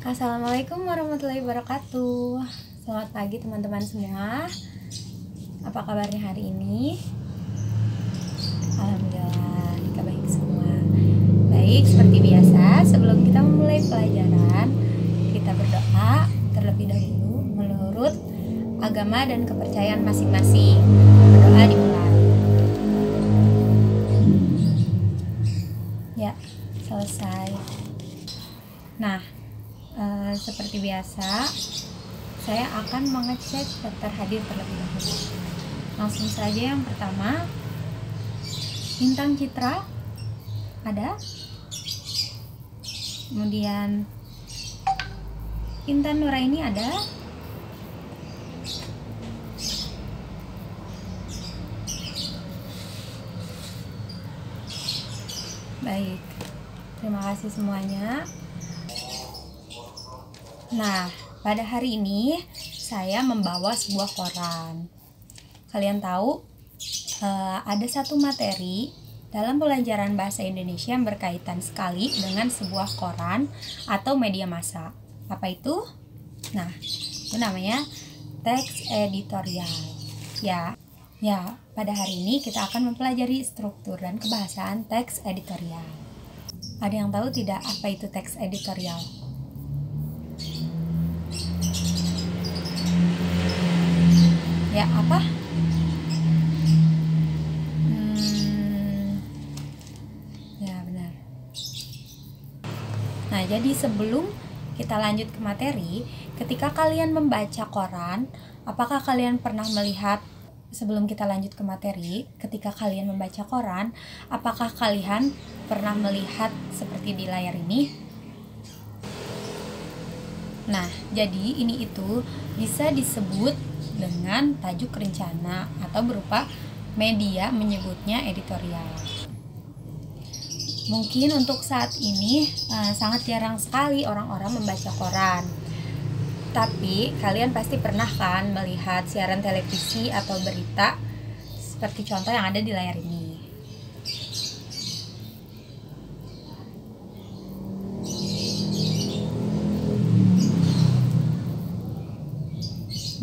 Assalamualaikum warahmatullahi wabarakatuh. Selamat pagi teman-teman semua. Apa kabarnya hari ini? Alhamdulillah, kita baik semua. Baik, seperti biasa, sebelum kita memulai pelajaran, kita berdoa terlebih dahulu menurut agama dan kepercayaan masing-masing. Berdoa dimulai. Ya, selesai. Nah, seperti biasa, saya akan mengecek daftar hadir terlebih dahulu. Langsung saja yang pertama, Bintang Citra ada. Kemudian Intan Nuraini ada. Baik, terima kasih semuanya. Nah, pada hari ini saya membawa sebuah koran. Kalian tahu, ada satu materi dalam pelajaran bahasa Indonesia yang berkaitan sekali dengan sebuah koran atau media massa. Apa itu? Nah, itu namanya teks editorial. Ya, pada hari ini kita akan mempelajari struktur dan kebahasaan teks editorial. Ada yang tahu tidak apa itu teks editorial? Ya, apa? Ya, benar. Nah, jadi sebelum kita lanjut ke materi, ketika kalian membaca koran, apakah kalian pernah melihat, sebelum kita lanjut ke materi, ketika kalian membaca koran, apakah kalian pernah melihat seperti di layar ini? Nah, jadi ini itu bisa disebut dengan tajuk rencana atau berupa media menyebutnya editorial. Mungkin untuk saat ini sangat jarang sekali orang-orang membaca koran. Tapi kalian pasti pernah kan melihat siaran televisi atau berita seperti contoh yang ada di layar ini.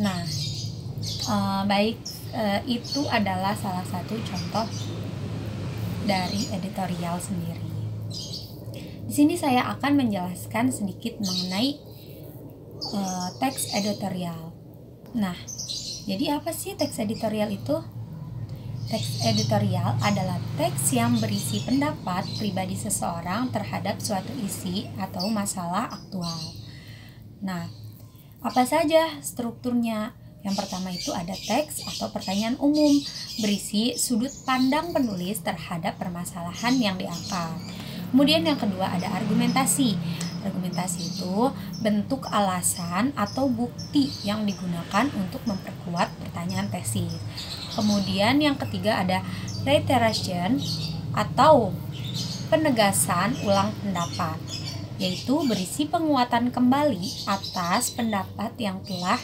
Nah, itu adalah salah satu contoh dari editorial sendiri. Di sini saya akan menjelaskan sedikit mengenai teks editorial. Nah, jadi apa sih teks editorial itu? Teks editorial adalah teks yang berisi pendapat pribadi seseorang terhadap suatu isi atau masalah aktual. Nah, apa saja strukturnya? Yang pertama itu ada teks atau pertanyaan umum, berisi sudut pandang penulis terhadap permasalahan yang diangkat. Kemudian yang kedua ada argumentasi. Argumentasi itu bentuk alasan atau bukti yang digunakan untuk memperkuat pertanyaan tesis. Kemudian yang ketiga ada reiteration atau penegasan ulang pendapat, yaitu berisi penguatan kembali atas pendapat yang telah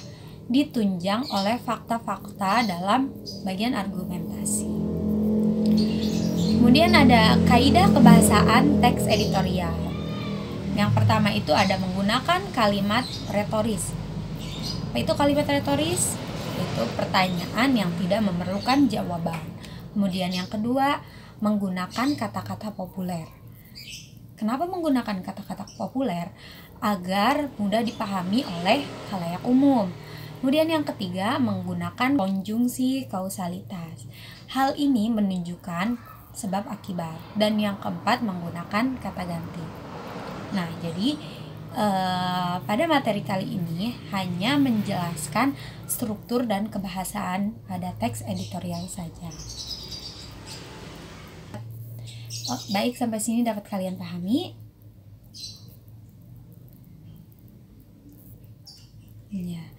ditunjang oleh fakta-fakta dalam bagian argumentasi. Kemudian ada kaidah kebahasaan teks editorial. Yang pertama itu ada menggunakan kalimat retoris. Apa itu kalimat retoris? Itu pertanyaan yang tidak memerlukan jawaban. Kemudian yang kedua, menggunakan kata-kata populer. Kenapa menggunakan kata-kata populer? Agar mudah dipahami oleh khalayak umum. Kemudian yang ketiga, menggunakan konjungsi kausalitas. Hal ini menunjukkan sebab akibat. Dan yang keempat, menggunakan kata ganti. Nah, jadi pada materi kali ini hanya menjelaskan struktur dan kebahasaan pada teks editorial saja. Baik, sampai sini dapat kalian pahami? Ya.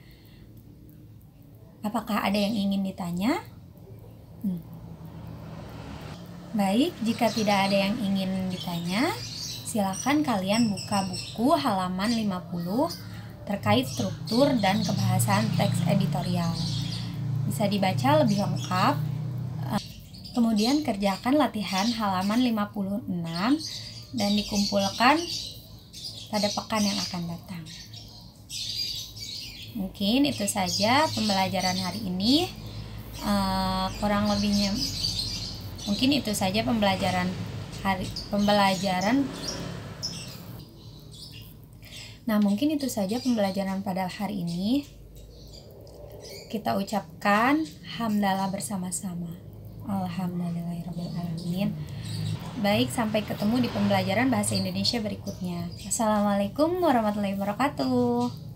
Apakah ada yang ingin ditanya? Baik, jika tidak ada yang ingin ditanya, silakan kalian buka buku halaman 50 terkait struktur dan kebahasaan teks editorial. Bisa dibaca lebih lengkap. Kemudian kerjakan latihan halaman 56 dan dikumpulkan pada pekan yang akan datang. Mungkin itu saja pembelajaran hari ini. Kurang lebihnya mungkin itu saja pembelajaran pada hari ini. Kita ucapkan hamdalah bersama-sama. Alhamdulillahirrahmanirrahim. Baik, sampai ketemu di pembelajaran bahasa Indonesia berikutnya. Assalamualaikum warahmatullahi wabarakatuh.